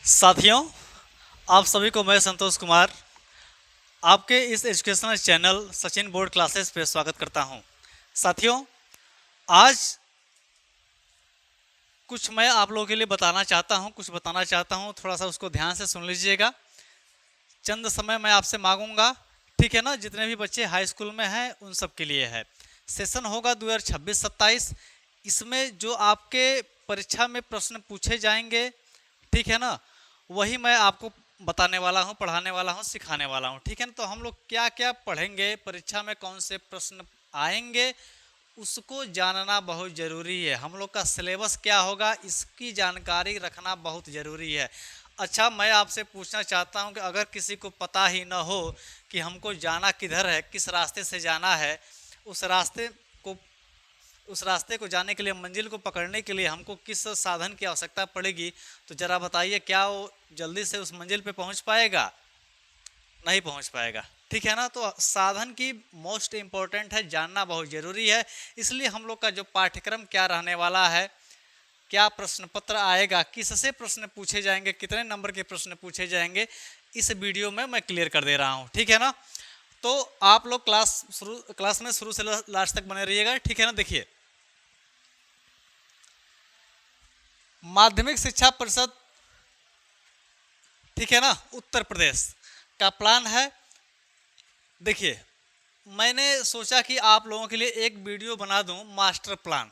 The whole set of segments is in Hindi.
साथियों, आप सभी को मैं संतोष कुमार आपके इस educational channel Sachin board classes पे स्वागत करता हूं। साथियों, आज कुछ मैं आप लोगों के लिए बताना चाहता हूं, थोड़ा सा उसको ध्यान से सुन लीजिएगा। चंद समय मैं आपसे मांगूंगा, ठीक है ना। जितने भी बच्चे हाई स्कूल में हैं उन सब के लिए है। सेशन होगा 2026-27। इसमें जो आपके परीक्षा में प्रश्न पूछे जाएंगे, ठीक है ना, वही मैं आपको बताने वाला हूँ, पढ़ाने वाला हूँ, सिखाने वाला हूँ, ठीक है ना। तो हम लोग क्या क्या पढ़ेंगे, परीक्षा में कौन से प्रश्न आएंगे, उसको जानना बहुत ज़रूरी है। हम लोग का सिलेबस क्या होगा, इसकी जानकारी रखना बहुत ज़रूरी है। अच्छा, मैं आपसे पूछना चाहता हूं कि अगर किसी को पता ही न हो कि हमको जाना किधर है, किस रास्ते से जाना है, उस रास्ते को उस रास्ते को जाने के लिए, मंजिल को पकड़ने के लिए हमको किस साधन की आवश्यकता पड़ेगी, तो ज़रा बताइए। क्या वो जल्दी से उस मंजिल पे पहुंच पाएगा? नहीं पहुंच पाएगा, ठीक है ना। तो साधन की मोस्ट इम्पोर्टेंट है, जानना बहुत ज़रूरी है। इसलिए हम लोग का जो पाठ्यक्रम क्या रहने वाला है, क्या प्रश्न पत्र आएगा, किससे प्रश्न पूछे जाएंगे, कितने नंबर के प्रश्न पूछे जाएंगे, इस वीडियो में मैं क्लियर कर दे रहा हूं, ठीक है ना। तो आप लोग क्लास में शुरू से लास्ट तक बने रहिएगा, ठीक है ना। देखिए, माध्यमिक शिक्षा परिषद, ठीक है ना, उत्तर प्रदेश का प्लान है। देखिए, मैंने सोचा कि आप लोगों के लिए एक वीडियो बना दूं, मास्टर प्लान,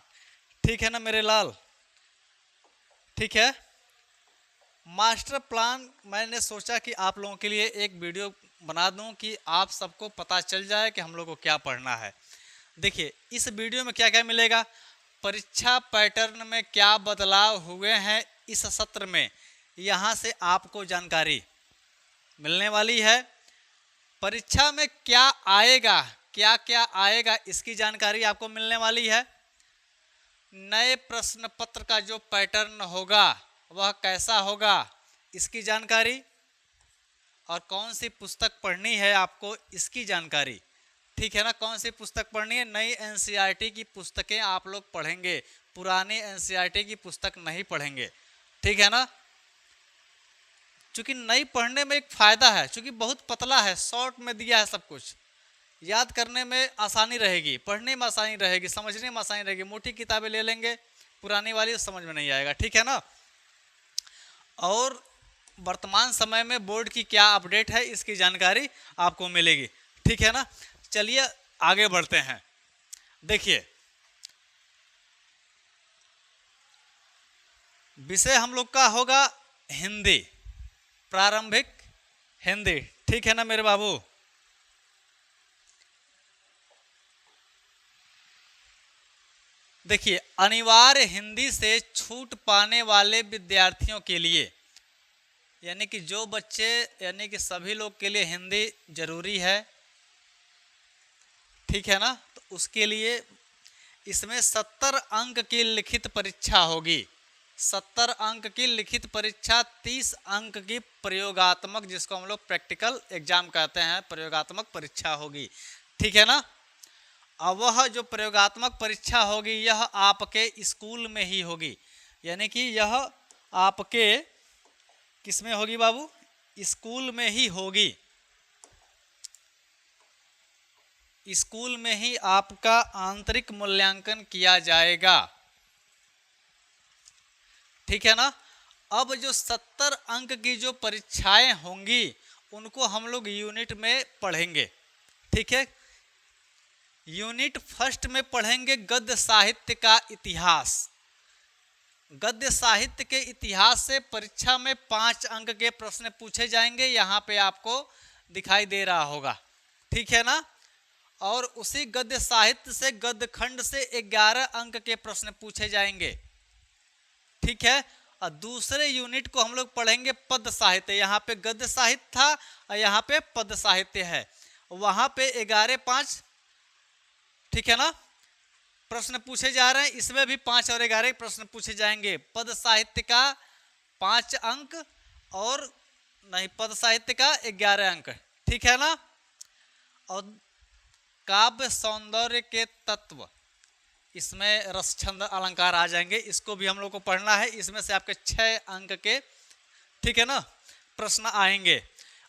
ठीक है ना मेरे लाल, ठीक है। मास्टर प्लान मैंने सोचा कि आप लोगों के लिए एक वीडियो बना दूं कि आप सबको पता चल जाए कि हम लोग को क्या पढ़ना है। देखिए, इस वीडियो में क्या क्या मिलेगा, परीक्षा पैटर्न में क्या बदलाव हुए हैं इस सत्र में, यहाँ से आपको जानकारी मिलने वाली है। परीक्षा में क्या आएगा, क्या क्या आएगा, इसकी जानकारी आपको मिलने वाली है। नए प्रश्न पत्र का जो पैटर्न होगा वह कैसा होगा, इसकी जानकारी, और कौन सी पुस्तक पढ़नी है आपको, इसकी जानकारी, ठीक है ना। कौन सी पुस्तक पढ़नी है, नई एनसीईआरटी की पुस्तकें आप लोग पढ़ेंगे, पुरानी एनसीईआरटी की पुस्तक नहीं पढ़ेंगे, ठीक है ना। चूंकि नई पढ़ने में एक फायदा है, चूंकि बहुत पतला है, शॉर्ट में दिया है सब कुछ, याद करने में आसानी रहेगी, पढ़ने में आसानी रहेगी, समझने में आसानी रहेगी। मोटी किताबें ले लेंगे, पुरानी वाली समझ में नहीं आएगा, ठीक है ना। और वर्तमान समय में बोर्ड की क्या अपडेट है, इसकी जानकारी आपको मिलेगी, ठीक है ना। चलिए आगे बढ़ते हैं। देखिए, विषय हम लोग का होगा हिंदी, प्रारंभिक हिंदी, ठीक है ना मेरे बाबू। देखिए, अनिवार्य हिंदी से छूट पाने वाले विद्यार्थियों के लिए, यानी कि जो बच्चे, यानी कि सभी लोग के लिए हिंदी जरूरी है, ठीक है ना। तो उसके लिए इसमें 70 अंक की लिखित परीक्षा होगी। 70 अंक की लिखित परीक्षा, 30 अंक की प्रयोगात्मक, जिसको हम लोग प्रैक्टिकल एग्जाम कहते हैं, प्रयोगात्मक परीक्षा होगी, ठीक है ना। अब वह जो प्रयोगात्मक परीक्षा होगी यह आपके स्कूल में ही होगी, यानी कि यह आपके किस में होगी बाबू, स्कूल में ही होगी। स्कूल में ही आपका आंतरिक मूल्यांकन किया जाएगा, ठीक है ना। अब जो 70 अंक की जो परीक्षाएं होंगी उनको हम लोग यूनिट में पढ़ेंगे, ठीक है। यूनिट फर्स्ट में पढ़ेंगे गद्य साहित्य का इतिहास। गद्य साहित्य के इतिहास से परीक्षा में 5 अंक के प्रश्न पूछे जाएंगे, यहाँ पे आपको दिखाई दे रहा होगा, ठीक है ना। और उसी गद्य साहित्य से, गद्य खंड से 11 अंक के प्रश्न पूछे जाएंगे, ठीक है। और दूसरे यूनिट को हम लोग पढ़ेंगे पद साहित्य। यहाँ पे गद्य साहित्य था और यहाँ पे पद साहित्य है, वहां पे 11-5, ठीक है ना, प्रश्न पूछे जा रहे हैं। इसमें भी 5 और 11 प्रश्न पूछे जाएंगे। पद साहित्य का 5 अंक, और नहीं, पद साहित्य का 11 अंक, ठीक है ना। और काव्य सौंदर्य के तत्व, इसमें रसछंद अलंकार आ जाएंगे, इसको भी हम लोग को पढ़ना है। इसमें से आपके 6 अंक के ठीक है ना, प्रश्न आएंगे।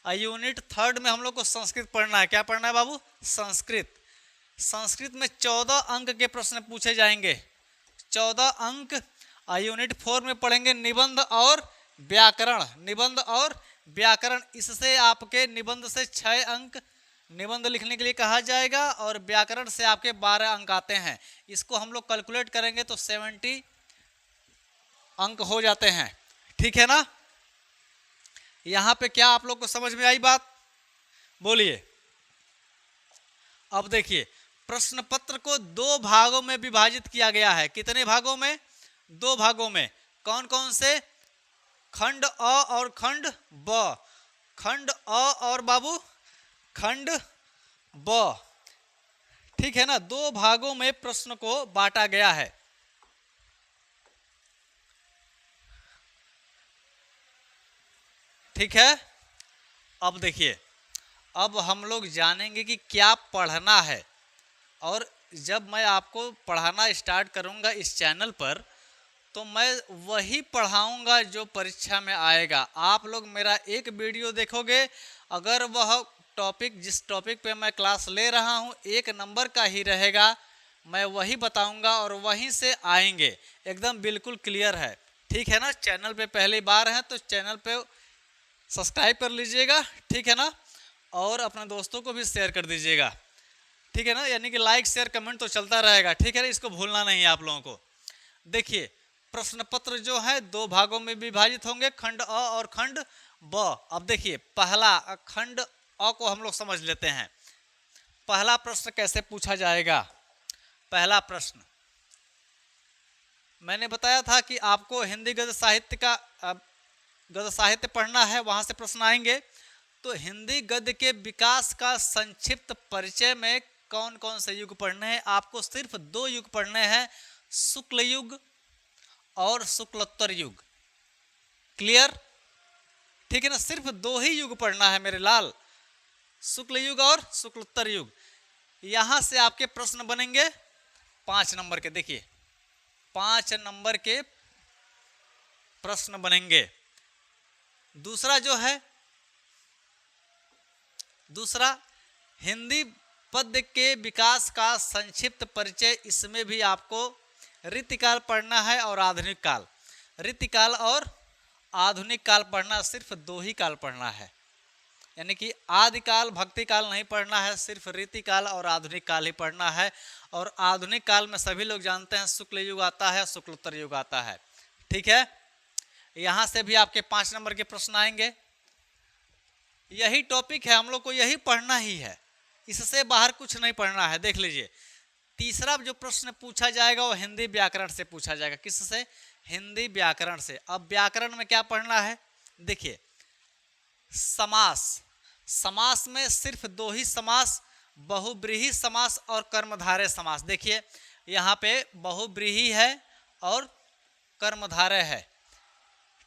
यूनिट 3 में हम लोग को संस्कृत पढ़ना है। क्या पढ़ना है बाबू? संस्कृत। संस्कृत में 14 अंक के प्रश्न पूछे जाएंगे, 14 अंक। यूनिट 4 में पढ़ेंगे निबंध और व्याकरण। निबंध और व्याकरण, इससे आपके निबंध से 6 अंक निबंध लिखने के लिए कहा जाएगा और व्याकरण से आपके 12 अंक आते हैं। इसको हम लोग कैलकुलेट करेंगे तो 70 अंक हो जाते हैं। ठीक है ना, यहां पे क्या आप लोग को समझ में आई बात? बोलिए। अब देखिए, प्रश्न पत्र को 2 भागों में विभाजित किया गया है। कितने भागों में? 2 भागों में। कौन कौन से? खंड अ और खंड ब। खंड अ और बाबू खंड ब। ठीक है ना, 2 भागों में प्रश्न को बांटा गया है। ठीक है, अब देखिए, अब हम लोग जानेंगे कि क्या पढ़ना है। और जब मैं आपको पढ़ाना स्टार्ट करूंगा इस चैनल पर, तो मैं वही पढ़ाऊंगा जो परीक्षा में आएगा। आप लोग मेरा एक वीडियो देखोगे, अगर वह टॉपिक, जिस टॉपिक पे मैं क्लास ले रहा हूं, 1 नंबर का ही रहेगा, मैं वही बताऊंगा और वहीं से आएंगे। एकदम बिल्कुल क्लियर है। ठीक है ना, चैनल पे पहली बार है तो चैनल पे सब्सक्राइब कर लीजिएगा। ठीक है ना, और अपने दोस्तों को भी शेयर कर दीजिएगा। ठीक है ना, यानी कि लाइक शेयर कमेंट तो चलता रहेगा। ठीक है ना, इसको भूलना नहीं है आप लोगों को। देखिए, प्रश्न पत्र जो है 2 भागों में विभाजित होंगे, खंड अ और खंड ब। अब देखिए, पहला खंड अ को हम लोग समझ लेते हैं। पहला प्रश्न कैसे पूछा जाएगा? पहला प्रश्न मैंने बताया था कि आपको हिंदी गद्य साहित्य का गद्य साहित्य पढ़ना है, वहां से प्रश्न आएंगे। तो हिंदी गद्य के विकास का संक्षिप्त परिचय में कौन कौन से युग पढ़ने हैं? आपको सिर्फ 2 युग पढ़ने हैं, शुक्ल युग और शुक्लोत्तर युग। क्लियर? ठीक है ना, सिर्फ 2 ही युग पढ़ना है मेरे लाल, शुक्ल युग और शुक्लोत्तर युग। यहां से आपके प्रश्न बनेंगे 5 नंबर के। देखिए, 5 नंबर के प्रश्न बनेंगे। दूसरा जो है, दूसरा हिंदी पद्य के विकास का संक्षिप्त परिचय। इसमें भी आपको रीतिकाल पढ़ना है और आधुनिक काल। रीतिकाल और आधुनिक काल पढ़ना, सिर्फ 2 ही काल पढ़ना है। यानी कि आदिकाल भक्ति काल नहीं पढ़ना है, सिर्फ रीतिकाल और आधुनिक काल ही पढ़ना है। और आधुनिक काल में सभी लोग जानते हैं शुक्ल युग आता है, शुक्लोत्तर युग आता है। ठीक है, यहां से भी आपके 5 नंबर के प्रश्न आएंगे। यही टॉपिक है, हम लोग को यही पढ़ना ही है, इससे बाहर कुछ नहीं पढ़ना है। देख लीजिए, तीसरा जो प्रश्न पूछा जाएगा वो हिंदी व्याकरण से पूछा जाएगा। किससे? हिंदी व्याकरण से। अब व्याकरण में क्या पढ़ना है? देखिए, समास। समास में सिर्फ 2 ही समास, बहुब्रीहि समास और कर्मधारय समास। देखिए, यहाँ पे बहुब्रीहि है और कर्मधारय है।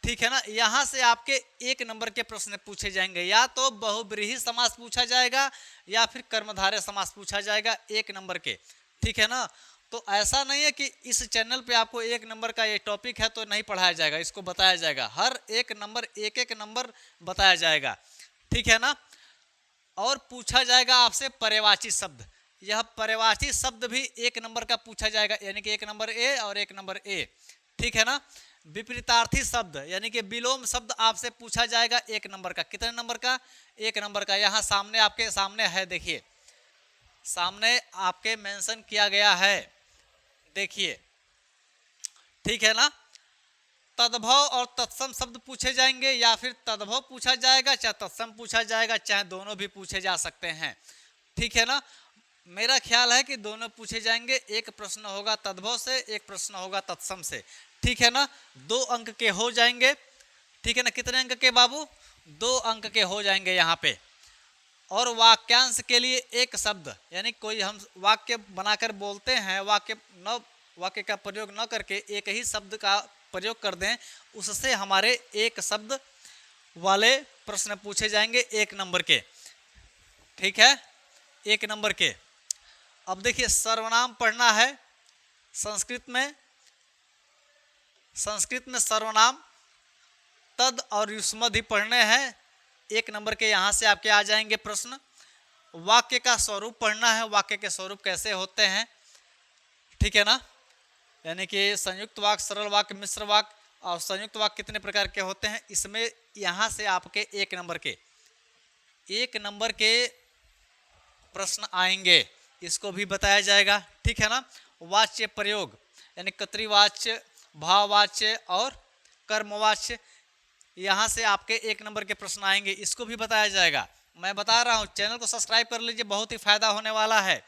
ठीक है ना, यहां से आपके 1 नंबर के प्रश्न पूछे जाएंगे। या तो बहुब्रीहि समास पूछा जाएगा या फिर कर्मधारय समास पूछा जाएगा 1 नंबर के। ठीक है ना, तो ऐसा नहीं है कि इस चैनल पे आपको 1 नंबर का ये टॉपिक है तो नहीं पढ़ाया जाएगा, इसको बताया जाएगा। हर 1 नंबर, एक नंबर बताया जाएगा। ठीक है ना, और पूछा जाएगा आपसे पर्यायवाची शब्द। यह पर्यायवाची शब्द भी 1 नंबर का पूछा जाएगा, यानी कि 1 नंबर ए और 1 नंबर ए। ठीक है ना, विपरीतार्थी शब्द यानी कि विलोम शब्द आपसे पूछा जाएगा 1 नंबर का। कितने नंबर का? 1 नंबर का। यहाँ सामने आपके सामने है, देखिए, सामने आपके मेंशन किया गया है, देखिए। ठीक है ना, तद्भव और तत्सम शब्द पूछे जाएंगे, या फिर तद्भव पूछा जाएगा चाहे तत्सम पूछा जाएगा, चाहे दोनों भी पूछे जा सकते हैं। ठीक है ना, मेरा ख्याल है कि दोनों पूछे जाएंगे। 1 प्रश्न होगा तद्भव से, 1 प्रश्न होगा तत्सम से। ठीक है ना, 2 अंक के हो जाएंगे। ठीक है ना, कितने अंक के बाबू? 2 अंक के हो जाएंगे यहाँ पे। और वाक्यांश के लिए 1 शब्द, यानी कोई हम वाक्य बनाकर बोलते हैं, वाक्य का प्रयोग न करके 1 ही शब्द का प्रयोग कर दें, उससे हमारे 1 शब्द वाले प्रश्न पूछे जाएंगे 1 नंबर के। ठीक है, 1 नंबर के। अब देखिए, सर्वनाम पढ़ना है संस्कृत में। संस्कृत में सर्वनाम तद और युष्मद ही पढ़ने हैं। 1 नंबर के यहाँ से आपके आ जाएंगे प्रश्न। वाक्य का स्वरूप पढ़ना है, वाक्य के स्वरूप कैसे होते हैं, ठीक है ना, यानी कि संयुक्त वाक्य, सरल वाक्य, मिश्र वाक्य और संयुक्त वाक्य कितने प्रकार के होते हैं, इसमें यहाँ से आपके 1 नंबर के प्रश्न आएंगे, इसको भी बताया जाएगा, ठीक है ना। वाच्य प्रयोग यानी कर्तृवाच्य, भाववाच्य और कर्मवाच्य, यहाँ से आपके 1 नंबर के प्रश्न आएंगे, इसको भी बताया जाएगा। मैं बता रहा हूँ, चैनल को सब्सक्राइब कर लीजिए, बहुत ही फायदा होने वाला है,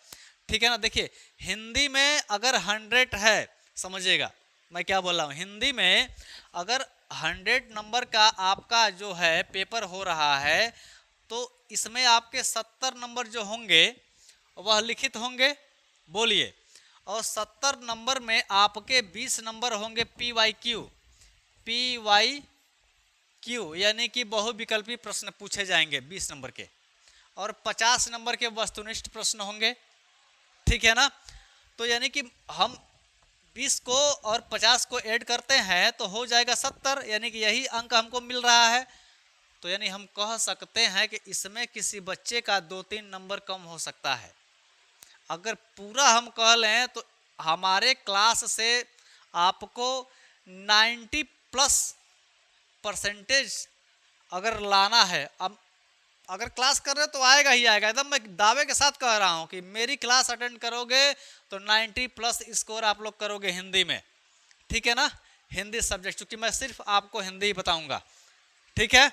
ठीक है ना। देखिए हिंदी में अगर 100 है, समझिएगा मैं क्या बोल रहा हूँ, हिंदी में अगर 100 नंबर का आपका जो है पेपर हो रहा है, तो इसमें आपके 70 नंबर जो होंगे वह लिखित होंगे, बोलिए, और 70 नंबर में आपके 20 नंबर होंगे PYQ, यानी कि बहुविकल्पी प्रश्न पूछे जाएंगे 20 नंबर के, और 50 नंबर के वस्तुनिष्ठ प्रश्न होंगे, ठीक है ना। तो यानी कि हम 20 को और 50 को ऐड करते हैं तो हो जाएगा 70, यानी कि यही अंक हमको मिल रहा है। तो यानी हम कह सकते हैं कि इसमें किसी बच्चे का 2-3 नंबर कम हो सकता है। अगर पूरा हम कह लें तो हमारे क्लास से आपको 90+ अगर लाना है, अब अगर क्लास कर रहे हो तो आएगा ही आएगा, एकदम मैं दावे के साथ कह रहा हूं कि मेरी क्लास अटेंड करोगे तो 90+ स्कोर आप लोग करोगे हिंदी में, ठीक है ना, हिंदी सब्जेक्ट, क्योंकि मैं सिर्फ आपको हिंदी ही बताऊंगा, ठीक है।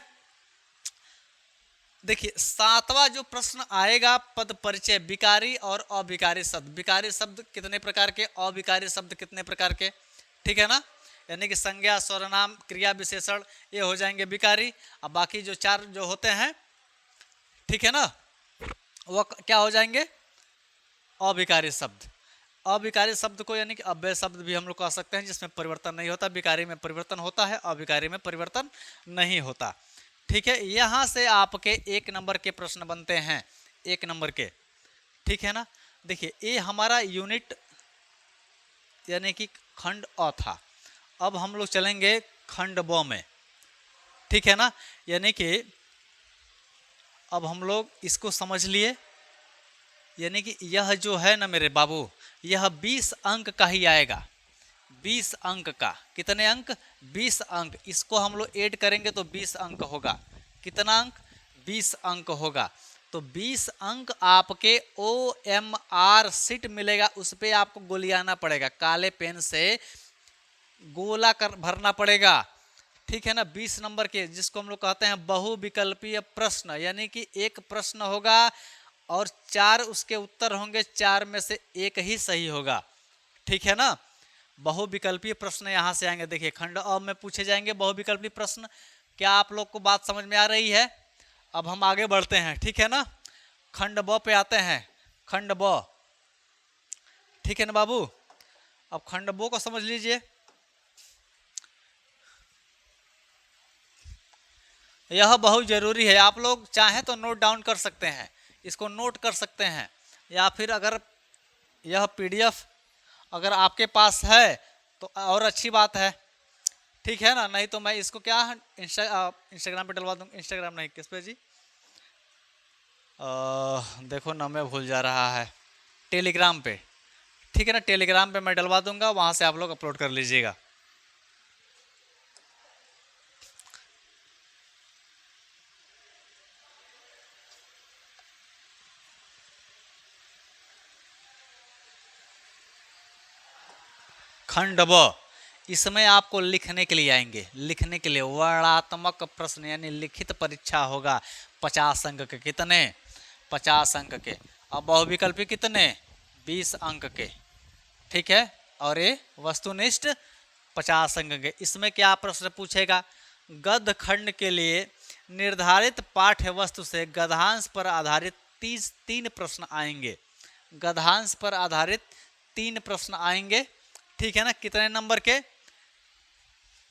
देखिए 7वां जो प्रश्न आएगा, पद परिचय, विकारी और अविकारी शब्द। विकारी शब्द कितने प्रकार के, अविकारी शब्द कितने प्रकार के, ठीक है ना, यानी कि संज्ञा, सर्वनाम, क्रिया, विशेषण, ये हो जाएंगे विकारी, और बाकी जो 4 जो होते हैं, ठीक है ना, वो क्या हो जाएंगे, अविकारी शब्द। अविकारी शब्द को यानी कि अव्यय शब्द भी हम लोग कह सकते हैं, जिसमें परिवर्तन नहीं होता। विकारी में परिवर्तन होता है, अविकारी में परिवर्तन नहीं होता, ठीक है। यहाँ से आपके 1 नंबर के प्रश्न बनते हैं, 1 नंबर के, ठीक है ना। देखिए ये हमारा यूनिट यानी कि खंड अ था। अब हम लोग चलेंगे खंड ब में, ठीक है ना, यानी कि अब हम लोग इसको समझ लिए, यानी कि यह जो है ना मेरे बाबू, यह 20 अंक का ही आएगा, 20 अंक का। कितने अंक, 20 अंक, इसको हम लोग ऐड करेंगे तो 20 अंक होगा। कितना अंक, 20 अंक होगा। तो 20 अंक आपके OMR शीट मिलेगा, उस पर आपको गोलियाना पड़ेगा, काले पेन से गोला कर भरना पड़ेगा, ठीक है ना। 20 नंबर के, जिसको हम लोग कहते हैं बहुविकल्पीय प्रश्न, यानी कि एक प्रश्न होगा और 4 उसके उत्तर होंगे, 4 में से एक ही सही होगा, ठीक है ना। बहुविकल्पीय प्रश्न यहाँ से आएंगे। देखिए खंड अ में पूछे जाएंगे बहुविकल्पीय प्रश्न। क्या आप लोग को बात समझ में आ रही है? अब हम आगे बढ़ते हैं, ठीक है ना। खंड ब पे आते हैं, खंड ब, ठीक है ना बाबू। अब खंड ब को समझ लीजिए। यह बहुत जरूरी है, आप लोग चाहें तो नोट डाउन कर सकते हैं, इसको नोट कर सकते हैं, या फिर अगर यह PDF अगर आपके पास है तो और अच्छी बात है, ठीक है ना। नहीं तो मैं इसको क्या इंस्टाग्राम पे डलवा दूंगा, इंस्टाग्राम नहीं, किस पे जी, देखो ना मैं भूल जा रहा है, टेलीग्राम पे, ठीक है ना, टेलीग्राम पे मैं डलवा दूंगा, वहां से आप लोग अपलोड कर लीजिएगा। खंड ब, इसमें आपको लिखने के लिए आएंगे, लिखने के लिए वर्णात्मक प्रश्न यानी लिखित परीक्षा होगा 50 अंक के। कितने? 50 अंक के। अब बहुविकल्पी कितने? 20 अंक के, ठीक है। और ये वस्तुनिष्ठ 50 अंक के। इसमें क्या प्रश्न पूछेगा? गद्य खंड के लिए निर्धारित पाठ्य वस्तु से गद्यांश पर आधारित 3 प्रश्न आएंगे। गद्यांश पर आधारित 3 प्रश्न आएंगे, ठीक है ना। कितने नंबर के?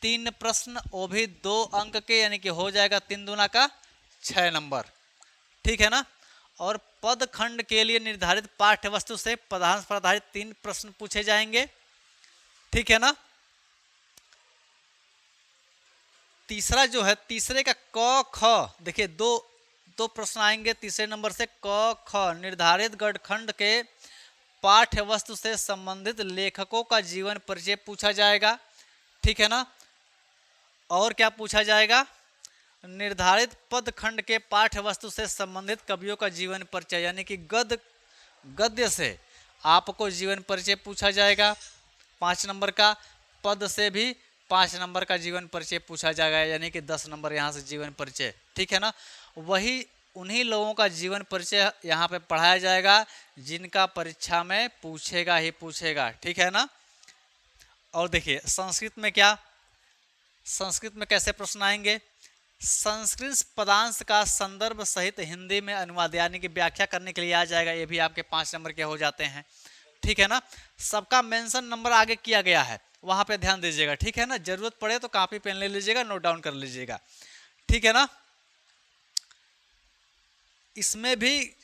3 प्रश्न, वो भी 2 अंक के, यानी कि हो जाएगा 3 दूना का 6 नंबर, ठीक है ना। और पद खंड के लिए निर्धारित पाठ्य वस्तु से पदांश पर आधारित 3 प्रश्न पूछे जाएंगे, ठीक है ना। तीसरा जो है, तीसरे का क ख, देखिए दो प्रश्न आएंगे तीसरे नंबर से। क ख निर्धारित गणखंड के पाठ्य वस्तु से संबंधित लेखकों का जीवन परिचय पूछा जाएगा, ठीक है ना। और क्या पूछा जाएगा, निर्धारित पद खंड के पाठ्य वस्तु से संबंधित कवियों का जीवन परिचय, यानी कि गद्य से आपको जीवन परिचय पूछा जाएगा 5 नंबर का। पद से भी 5 नंबर का जीवन परिचय पूछा जाएगा, यानी कि 10 नंबर यहाँ से जीवन परिचय, ठीक है ना। वही उन्हीं लोगों का जीवन परिचय यहाँ पे पढ़ाया जाएगा जिनका परीक्षा में पूछेगा ही पूछेगा, ठीक है ना। और देखिए संस्कृत में क्या, संस्कृत में कैसे प्रश्न आएंगे। संस्कृत पदांश का संदर्भ सहित हिंदी में अनुवाद, यानी कि व्याख्या करने के लिए आ जाएगा। ये भी आपके 5 नंबर के हो जाते हैं, ठीक है ना। सबका मेंशन नंबर आगे किया गया है, वहां पे ध्यान दीजिएगा, ठीक है ना। जरूरत पड़े तो कॉपी पेन ले लीजिएगा, नोट डाउन कर लीजिएगा, ठीक है ना। इसमें भी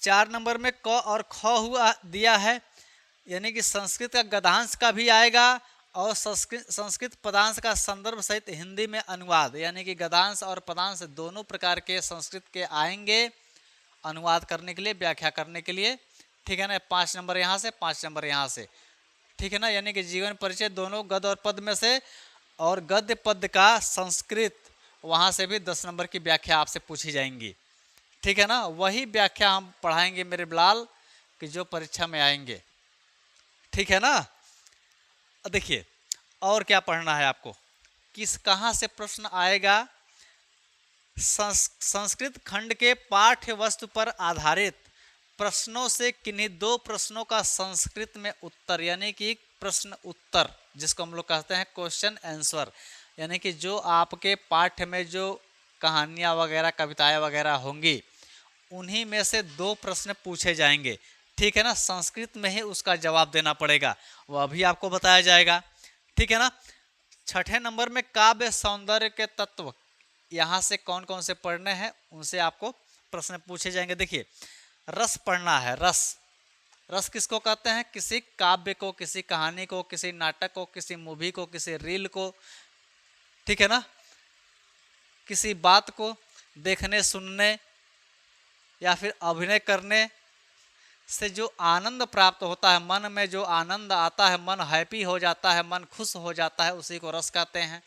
4 नंबर में क और ख हुआ दिया है, यानी कि संस्कृत का गद्यांश का भी आएगा और संस्कृत पदांश का संदर्भ सहित हिंदी में अनुवाद, यानी कि गद्यांश और पदांश दोनों प्रकार के संस्कृत के आएंगे अनुवाद करने के लिए, व्याख्या करने के लिए, ठीक है ना। 5 नंबर यहाँ से, 5 नंबर यहाँ से, ठीक है ना। यानी कि जीवन परिचय दोनों गद्य और पद में से, और गद्य पद का संस्कृत वहाँ से भी 10 नंबर की व्याख्या आपसे पूछी जाएंगी, ठीक है ना। वही व्याख्या हम पढ़ाएंगे मेरे बिलाल कि जो परीक्षा में आएंगे, ठीक है ना। देखिए और क्या पढ़ना है आपको, किस कहाँ से प्रश्न आएगा। संस्कृत खंड के पाठ्य वस्तु पर आधारित प्रश्नों से किन्हीं 2 प्रश्नों का संस्कृत में उत्तर, यानी कि प्रश्न उत्तर, जिसको हम लोग कहते हैं क्वेश्चन आंसर, यानी कि जो आपके पाठ्य में जो कहानियाँ वगैरह कविताएं वगैरह होंगी उन्हीं में से 2 प्रश्न पूछे जाएंगे, ठीक है ना। संस्कृत में ही उसका जवाब देना पड़ेगा, वह भी आपको बताया जाएगा, ठीक है ना। 6ठे नंबर में काव्य सौंदर्य के तत्व, यहाँ से कौन कौन से पढ़ने हैं उनसे आपको प्रश्न पूछे जाएंगे। देखिए रस पढ़ना है, रस किसको कहते हैं, किसी काव्य को, किसी कहानी को, किसी नाटक को, किसी मूवी को, किसी रील को, ठीक है ना। किसी बात को देखने सुनने या फिर अभिनय करने से जो आनंद प्राप्त होता है, मन में जो आनंद आता है, मन हैप्पी हो जाता है, मन खुश हो जाता है, उसी को रस कहते हैं,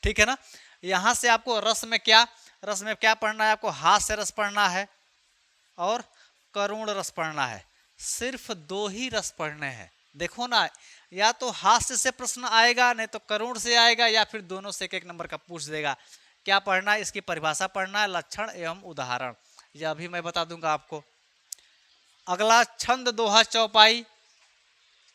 ठीक है ना। यहाँ से आपको रस में क्या पढ़ना है, आपको हास्य रस पढ़ना है और करुण रस पढ़ना है। सिर्फ 2 ही रस पढ़ने हैं। देखो ना, या तो हास्य से प्रश्न आएगा, नहीं तो करुण से आएगा, या फिर दोनों से 1 नंबर का पूछ देगा। क्या पढ़ना है, इसकी परिभाषा पढ़ना है, लक्षण एवं उदाहरण, यह भी मैं बता दूंगा आपको। अगला छंद दोहा चौपाई,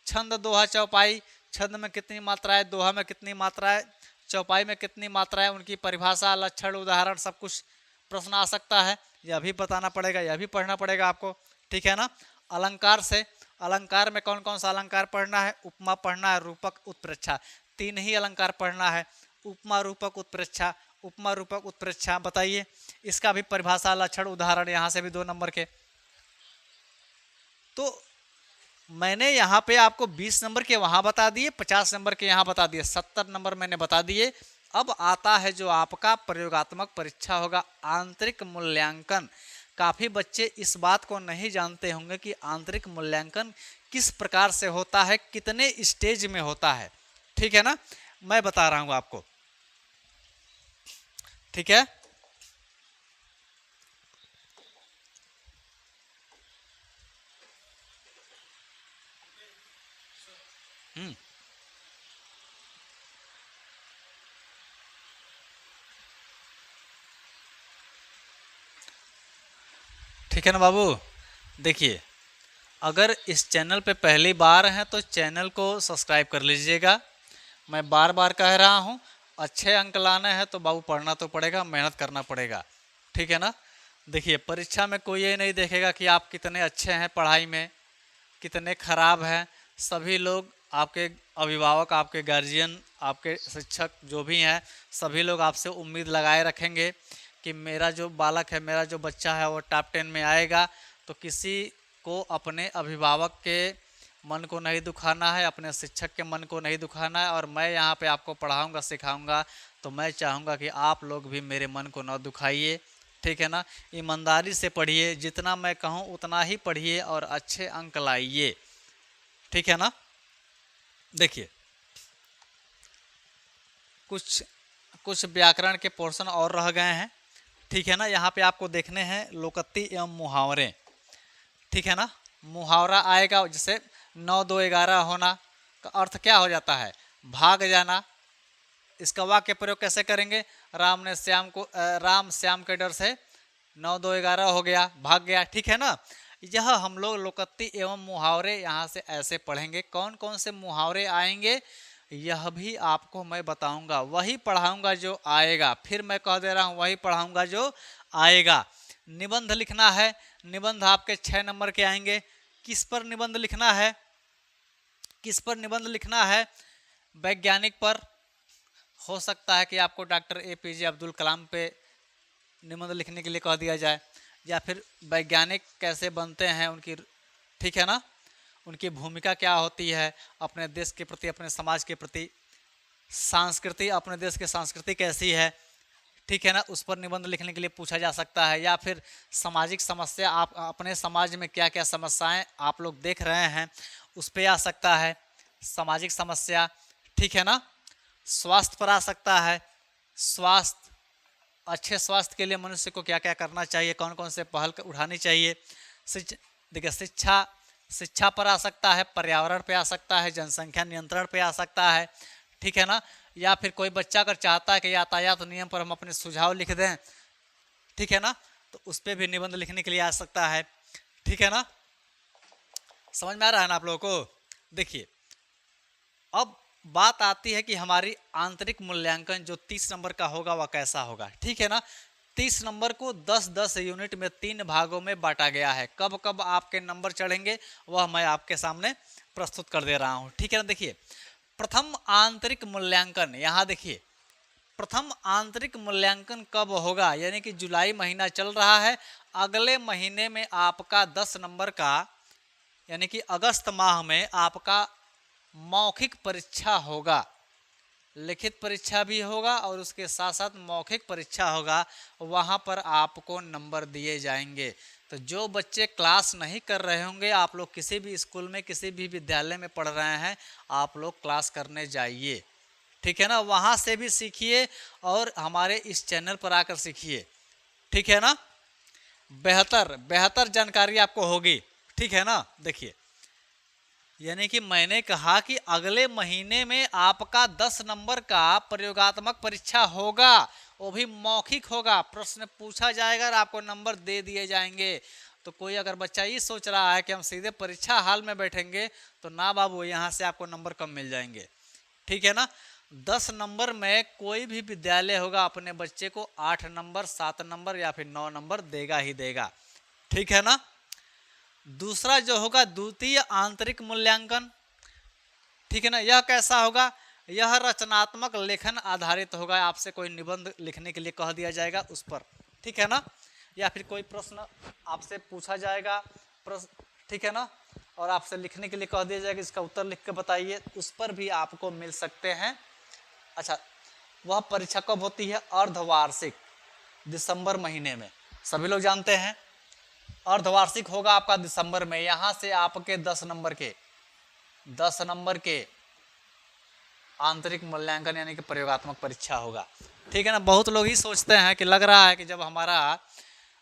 छंद दोहा चौपाई, छंद में कितनी मात्राएं, दोहा में कितनी मात्राएं, चौपाई में कितनी मात्राएं, उनकी परिभाषा, लक्षण, उदाहरण, सब कुछ प्रश्न आ सकता है, यह भी बताना पड़ेगा, यह भी पढ़ना पड़ेगा आपको, ठीक है ना। अलंकार से, अलंकार में कौन कौन सा अलंकार पढ़ना है, उपमा पढ़ना है, रूपक, उत्प्रेक्षा, 3 ही अलंकार पढ़ना है। उपमा, रूपक, उत्प्रेक्षा, उपमा, रूपक, उत्प्रेक्षा, बताइए इसका भी परिभाषा, लक्षण, उदाहरण, यहाँ से भी 2 नंबर के। तो मैंने यहाँ पे आपको 20 नंबर के वहाँ बता दिए, 50 नंबर के यहाँ बता दिए, 70 नंबर मैंने बता दिए। अब आता है जो आपका प्रयोगात्मक परीक्षा होगा, आंतरिक मूल्यांकन। काफ़ी बच्चे इस बात को नहीं जानते होंगे कि आंतरिक मूल्यांकन किस प्रकार से होता है, कितने स्टेज में होता है, ठीक है ना। मैं बता रहा हूँ आपको, ठीक है। ठीक है ना बाबू। देखिए अगर इस चैनल पे पहली बार हैं तो चैनल को सब्सक्राइब कर लीजिएगा। मैं बार बार कह रहा हूँ, अच्छे अंक लाने हैं तो बाबू पढ़ना तो पड़ेगा, मेहनत करना पड़ेगा, ठीक है ना। देखिए परीक्षा में कोई ये नहीं देखेगा कि आप कितने अच्छे हैं पढ़ाई में, कितने खराब हैं। सभी लोग, आपके अभिभावक, आपके गार्जियन, आपके शिक्षक जो भी हैं, सभी लोग आपसे उम्मीद लगाए रखेंगे कि मेरा जो बालक है, मेरा जो बच्चा है वो टॉप 10 में आएगा। तो किसी को अपने अभिभावक के मन को नहीं दुखाना है, अपने शिक्षक के मन को नहीं दुखाना है, और मैं यहाँ पे आपको पढ़ाऊँगा, सिखाऊँगा तो मैं चाहूँगा कि आप लोग भी मेरे मन को न दुखाइए, ठीक है ना। ईमानदारी से पढ़िए, जितना मैं कहूँ उतना ही पढ़िए और अच्छे अंक लाइए, ठीक है ना। देखिए कुछ कुछ व्याकरण के पोर्शन और रह गए हैं, ठीक है ना। यहाँ पे आपको देखने हैं लोकोक्ति एवं मुहावरे, ठीक है ना। मुहावरा आएगा, जैसे 9 2 11 होना का अर्थ क्या हो जाता है, भाग जाना। इसका वाक्य प्रयोग कैसे करेंगे, राम श्याम के डर से 9 2 11 हो गया, भाग गया, ठीक है ना। यह हम लोग लोकोक्ति एवं मुहावरे यहाँ से ऐसे पढ़ेंगे। कौन कौन से मुहावरे आएंगे यह भी आपको मैं बताऊंगा, वही पढ़ाऊंगा जो आएगा। फिर मैं कह दे रहा हूँ, वही पढ़ाऊंगा जो आएगा। निबंध लिखना है, निबंध आपके 6 नंबर के आएंगे। किस पर निबंध लिखना है, किस पर निबंध लिखना है, वैज्ञानिक पर। हो सकता है कि आपको डॉक्टर APJ अब्दुल कलाम पे निबंध लिखने के लिए कह दिया जाए, या फिर वैज्ञानिक कैसे बनते हैं उनकी, ठीक है ना, उनकी भूमिका क्या होती है अपने देश के प्रति, अपने समाज के प्रति, संस्कृति, अपने देश की संस्कृति कैसी है, ठीक है ना, उस पर निबंध लिखने के लिए पूछा जा सकता है। या फिर सामाजिक समस्या, आप अपने समाज में क्या क्या समस्याएं आप लोग देख रहे हैं उस पर आ सकता है, सामाजिक समस्या, ठीक है ना। स्वास्थ्य पर आ सकता है, स्वास्थ्य, अच्छे स्वास्थ्य के लिए मनुष्य को क्या क्या करना चाहिए, कौन कौन से पहल उठानी चाहिए। देखिए शिक्षा पर आ सकता है, पर्यावरण पे आ सकता है, जनसंख्या नियंत्रण पे आ सकता है, ठीक है ना। या फिर कोई बच्चा अगर चाहता है कि यातायात नियम पर हम अपने सुझाव लिख दें, ठीक है ना, तो उस पर भी निबंध लिखने के लिए आ सकता है, ठीक है ना। समझ में आ रहा है ना आप लोगों को। देखिए अब बात आती है कि हमारी आंतरिक मूल्यांकन जो 30 नंबर का होगा वह कैसा होगा, ठीक है ना। 30 नंबर को 10-10 यूनिट में 3 भागों में बांटा गया है। कब कब आपके नंबर चढ़ेंगे वह मैं आपके सामने प्रस्तुत कर दे रहा हूँ, ठीक है ना। देखिए प्रथम आंतरिक मूल्यांकन, यहाँ देखिए प्रथम आंतरिक मूल्यांकन कब होगा, यानी कि जुलाई महीना चल रहा है, अगले महीने में आपका 10 नंबर का, यानी कि अगस्त माह में आपका मौखिक परीक्षा होगा। लिखित परीक्षा भी होगा और उसके साथ साथ मौखिक परीक्षा होगा, वहाँ पर आपको नंबर दिए जाएंगे। तो जो बच्चे क्लास नहीं कर रहे होंगे, आप लोग किसी भी स्कूल में, किसी भी विद्यालय में पढ़ रहे हैं, आप लोग क्लास करने जाइए, ठीक है ना। वहाँ से भी सीखिए और हमारे इस चैनल पर आकर सीखिए, ठीक है ना। बेहतर बेहतर जानकारी आपको होगी, ठीक है ना। देखिए यानी कि मैंने कहा कि अगले महीने में आपका 10 नंबर का प्रयोगात्मक परीक्षा होगा, वो भी मौखिक होगा, प्रश्न पूछा जाएगा और आपको नंबर दे दिए जाएंगे। तो कोई अगर बच्चा ये सोच रहा है कि हम सीधे परीक्षा हाल में बैठेंगे, तो ना बाबू, यहाँ से आपको नंबर कम मिल जाएंगे, ठीक है ना। 10 नंबर में कोई भी विद्यालय होगा अपने बच्चे को 8 नंबर, 7 नंबर या फिर 9 नंबर देगा ही देगा, ठीक है ना। दूसरा जो होगा द्वितीय आंतरिक मूल्यांकन, ठीक है ना। यह कैसा होगा, यह रचनात्मक लेखन आधारित होगा। आपसे कोई निबंध लिखने के लिए कह दिया जाएगा उस पर, ठीक है ना, या फिर कोई प्रश्न आपसे पूछा जाएगा प्रश्न, ठीक है ना, और आपसे लिखने के लिए कह दिया जाएगा इसका उत्तर लिख के बताइए, उस पर भी आपको मिल सकते हैं। अच्छा, वह परीक्षा कब होती है, अर्धवार्षिक, दिसंबर महीने में, सभी लोग जानते हैं। अर्धवार्षिक होगा आपका दिसंबर में, यहां से आपके 10 नंबर के आंतरिक मूल्यांकन यानी कि प्रयोगात्मक परीक्षा होगा, ठीक है ना। बहुत लोग ही सोचते हैं कि लग रहा है कि जब हमारा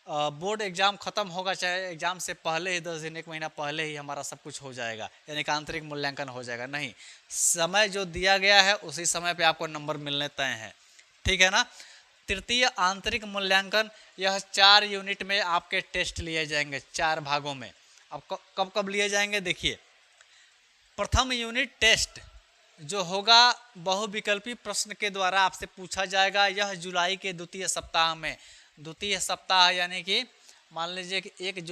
बोर्ड एग्जाम खत्म होगा, चाहे एग्जाम से पहले ही 10 दिन 1 महीना पहले ही हमारा सब कुछ हो जाएगा, यानी कि आंतरिक मूल्यांकन हो जाएगा। नहीं, समय जो दिया गया है उसी समय पे आपको नंबर मिलने तय हैं, ठीक है ना। तृतीय आंतरिक मूल्यांकन, यह 4 यूनिट में आपके टेस्ट लिए जाएंगे, 4 भागों में। अब कब कब लिए जाएंगे, देखिए प्रथम यूनिट टेस्ट जो होगा बहुविकल्पी प्रश्न के द्वारा आपसे पूछा जाएगा, यह जुलाई के द्वितीय सप्ताह में, द्वितीय सप्ताह यानी कि मान लीजिए कि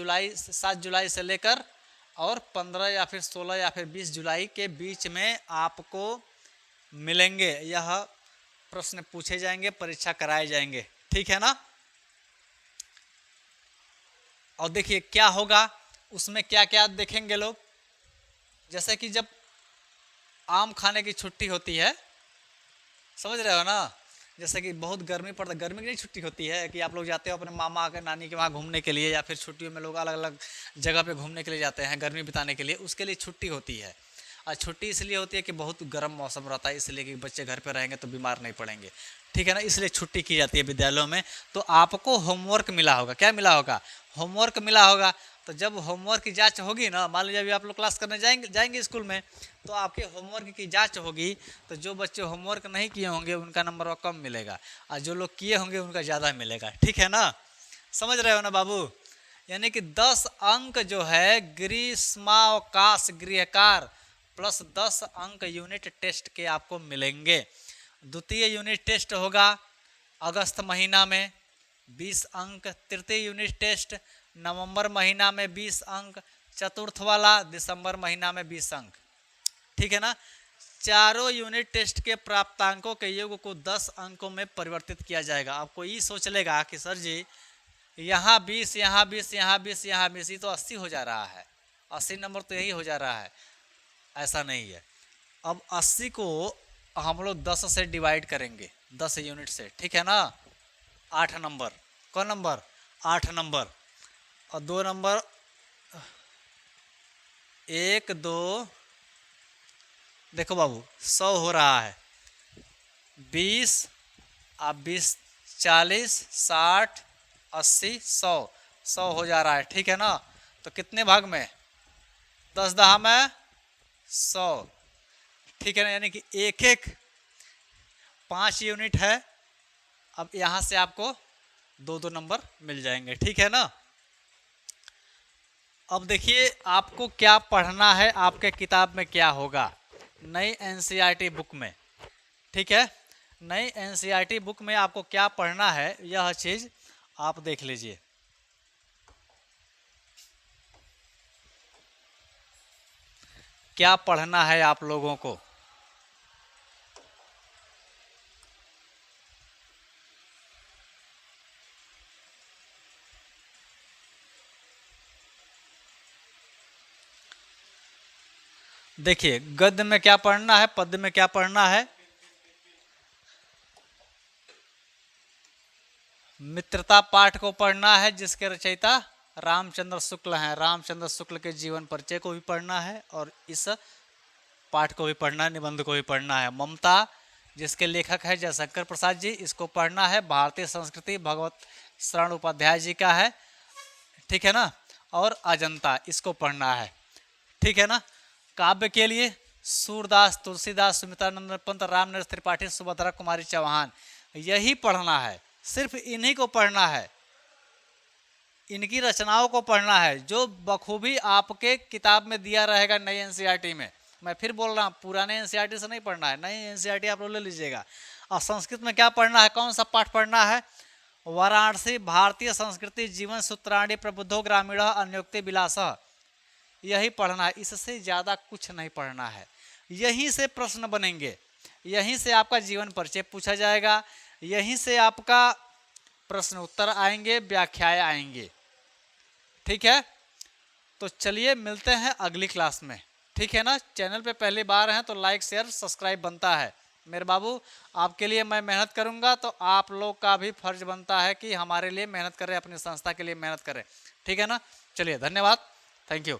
7 जुलाई से लेकर और 15 या फिर 16 या फिर 20 जुलाई के बीच में आपको मिलेंगे, यह प्रश्न पूछे जाएंगे, परीक्षा कराए जाएंगे, ठीक है ना। और देखिए क्या होगा उसमें, क्या क्या देखेंगे लोग, जैसे कि जब आम खाने की छुट्टी होती है, समझ रहे हो ना, जैसे कि बहुत गर्मी पड़ता है, गर्मी की नहीं छुट्टी होती है कि आप लोग जाते हो अपने मामा के नानी के वहाँ घूमने के लिए, या फिर छुट्टियों में लोग अलग अलग जगह पे घूमने के लिए जाते हैं गर्मी बिताने के लिए, उसके लिए छुट्टी होती है। और छुट्टी इसलिए होती है कि बहुत गर्म मौसम रहता है, इसलिए कि बच्चे घर पे रहेंगे तो बीमार नहीं पड़ेंगे, ठीक है ना, इसलिए छुट्टी की जाती है विद्यालयों में। तो आपको होमवर्क मिला होगा, क्या मिला होगा, होमवर्क मिला होगा। तो जब होमवर्क की जांच होगी ना, मान लीजिए अभी आप लोग क्लास करने जाएंगे स्कूल में, तो आपके होमवर्क की जांच होगी, तो जो बच्चे होमवर्क नहीं किए होंगे उनका नंबर कम मिलेगा, और जो लोग किए होंगे उनका ज़्यादा मिलेगा, ठीक है ना, समझ रहे हो ना बाबू। यानी कि 10 अंक जो है ग्रीष्मावकाश गृहकार प्लस 10 अंक यूनिट टेस्ट के आपको मिलेंगे। द्वितीय यूनिट टेस्ट होगा अगस्त महीना में 20 अंक, तृतीय यूनिट टेस्ट नवंबर महीना में 20 अंक, चतुर्थ वाला दिसंबर महीना में 20 अंक, ठीक है ना। चारों यूनिट टेस्ट के प्राप्तांकों के योग को 10 अंकों में परिवर्तित किया जाएगा। आपको ये सोच लेगा कि सर जी यहाँ 20, यहाँ 20, यहाँ 20, यहाँ 20, ये तो 80 हो जा रहा है, 80 नंबर तो यही हो जा रहा है। ऐसा नहीं है। अब 80 को हम लोग 10 से डिवाइड करेंगे, 10 यूनिट से, ठीक है ना। 8 नंबर, कौन नंबर, 8 नंबर, और 2 नंबर 1 2, देखो बाबू 100 हो रहा है, 20 अब 20 40 60 80 100, 100 हो जा रहा है, ठीक है ना। तो कितने भाग में, 10 दहा में 100, ठीक है ना। यानी कि एक एक 5 यूनिट है। अब यहाँ से आपको 2-2 नंबर मिल जाएंगे, ठीक है ना। अब देखिए आपको क्या पढ़ना है, आपके किताब में क्या होगा नई एनसीईआरटी बुक में, ठीक है। नई एनसीईआरटी बुक में आपको क्या पढ़ना है यह चीज़ आप देख लीजिए। क्या पढ़ना है आप लोगों को, देखिए गद्य में क्या पढ़ना है, पद्य में क्या पढ़ना है। मित्रता पाठ को पढ़ना है जिसके रचयिता रामचंद्र शुक्ल हैं, रामचंद्र शुक्ल के जीवन परिचय को भी पढ़ना है और इस पाठ को भी पढ़ना है, निबंध को भी पढ़ना है। ममता जिसके लेखक है जयशंकर प्रसाद जी, इसको पढ़ना है। भारतीय संस्कृति भगवत शरण उपाध्याय जी का है, ठीक है ना। और अजंता इसको पढ़ना है, ठीक है ना। काव्य के लिए सूरदास, तुलसीदास, सुमित्रानंद पंत, रामनरेश त्रिपाठी, सुभद्रा कुमारी चौहान, यही पढ़ना है, सिर्फ इन्हीं को पढ़ना है, इनकी रचनाओं को पढ़ना है जो बखूबी आपके किताब में दिया रहेगा नई एनसीईआरटी में। मैं फिर बोल रहा हूँ पुराने एनसीईआरटी से नहीं पढ़ना है, नई एनसीईआरटी आप लोग ले लीजिएगा। और संस्कृत में क्या पढ़ना है, कौन सा पाठ पढ़ना है, वाराणसी भारतीय संस्कृति जीवन सूत्राणी प्रबुद्धो ग्रामीण अन्योक्ति विलास, यही पढ़ना है, इससे ज़्यादा कुछ नहीं पढ़ना है। यहीं से प्रश्न बनेंगे, यहीं से आपका जीवन परिचय पूछा जाएगा, यहीं से आपका प्रश्न उत्तर आएंगे, व्याख्याएं आएंगे, ठीक है। तो चलिए मिलते हैं अगली क्लास में, ठीक है ना। चैनल पे पहली बार हैं तो लाइक शेयर सब्सक्राइब बनता है मेरे बाबू। आपके लिए मैं मेहनत करूंगा तो आप लोग का भी फर्ज बनता है कि हमारे लिए मेहनत करें, अपनी संस्था के लिए मेहनत करें, ठीक है ना। चलिए धन्यवाद, थैंक यू।